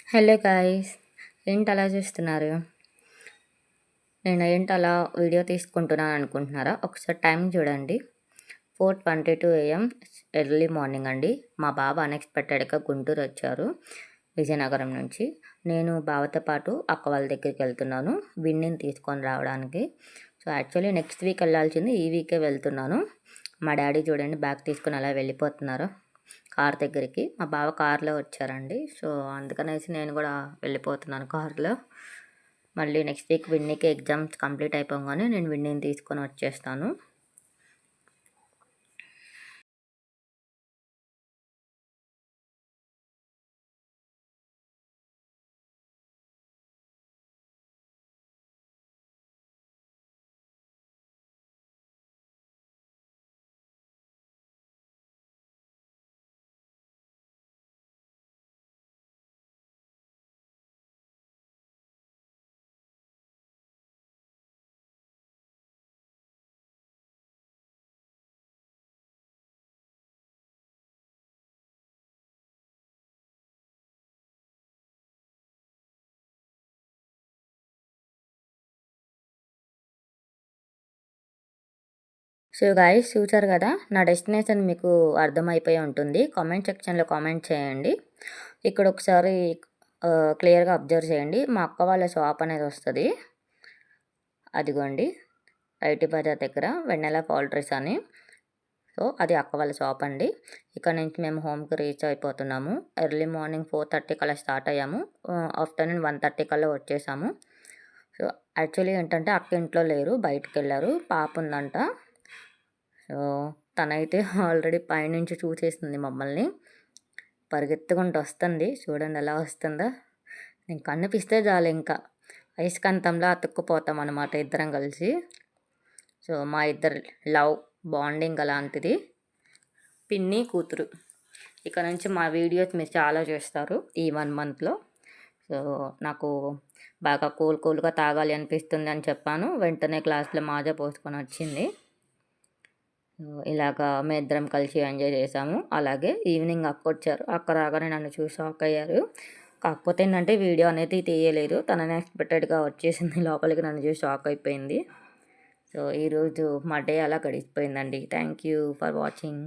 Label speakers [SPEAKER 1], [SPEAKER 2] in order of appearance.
[SPEAKER 1] Hello guys, ఏంటి అలా చూస్తున్నారు? నేను ఏంటి అలా వీడియో తీసుకుంటున్నాను అనుకుంటున్నారా? ఒకసారి టైం చూడండి. 4:22 AM ఎర్లీ మార్నింగ్ అండి. మా బావ అన్ఎక్స్పెక్టెడ్గా గుంటూరు వచ్చారు విజయనగరం నుంచి. నేను బావతో పాటు అక్క వాళ్ళ దగ్గరికి వెళ్తున్నాను విన్నీని తీసుకొని రావడానికి. సో యాక్చువల్లీ నెక్స్ట్ వీక్ వెళ్ళాల్సింది, ఈ వీకే వెళ్తున్నాను. మా డాడీ చూడండి బ్యాగ్ తీసుకుని అలా వెళ్ళిపోతున్నారు కార్ దగ్గరికి. మా బావ కార్లో వచ్చారండి. సో అందుకనేసి నేను కూడా వెళ్ళిపోతున్నాను కార్లో. మళ్ళీ నెక్స్ట్ వీక్ విన్నీకి ఎగ్జామ్స్ కంప్లీట్ అయిపోగానే నేను విన్నీని తీసుకొని వచ్చేస్తాను. సో గాయస్, చూసారు కదా, నా డెస్టినేషన్ మీకు అర్థమైపోయి ఉంటుంది. కామెంట్ సెక్షన్లో కామెంట్ చేయండి. ఇక్కడ ఒకసారి క్లియర్గా అబ్జర్వ్ చేయండి. మా అక్క వాళ్ళ షాప్ అనేది వస్తుంది, అదిగోండి రైతు బజార్ దగ్గర వెన్నెల పౌల్ట్రీస్ అని. సో అది అక్క వాళ్ళ షాప్ అండి. ఇక్కడ నుంచి మేము హోమ్కి రీచ్ అయిపోతున్నాము. ఎర్లీ మార్నింగ్ 4:30 కల్లా స్టార్ట్ అయ్యాము. ఆఫ్టర్నూన్ 1:30 కల్లా వచ్చేసాము. సో యాక్చువల్లీ ఏంటంటే అక్క ఇంట్లో లేరు, బయటకు వెళ్ళారు, పాప ఉందంట. సో తనైతే ఆల్రెడీ పైనుంచి చూసేస్తుంది మమ్మల్ని, పరిగెత్తుకుంటూ వస్తుంది. చూడండి ఎలా వస్తుందో. నేను కనిపిస్తే చాలు ఇంకా అయస్కాంతంలో అతుక్కుపోతాం అన్నమాట ఇద్దరం కలిసి. సో మా ఇద్దరు లవ్ బాండింగ్ అలాంటిది, పిన్ని కూతురు. ఇక నుంచి మా వీడియోస్ మీరు చాలా చూస్తారు ఈ 1 మంత్లో. సో నాకు బాగా కూల్గా తాగాలి అనిపిస్తుంది అని చెప్పాను. వెంటనే గ్లాస్లో మాజా పోసుకొని వచ్చింది. ఇలాగా మేము ఇద్దరం కలిసి ఎంజాయ్ చేసాము. అలాగే ఈవినింగ్ అక్క వచ్చారు. అక్క రాగానే నన్ను చూసి షాక్ అయ్యారు. కాకపోతే ఏంటంటే వీడియో అనేది తీయలేదు, తనని ఎక్స్పెక్టెడ్గా వచ్చేసింది లోపలికి, నన్ను చూసి షాక్ అయిపోయింది. సో ఈరోజు మా డే అలా గడిచిపోయిందండి. Thank you for watching.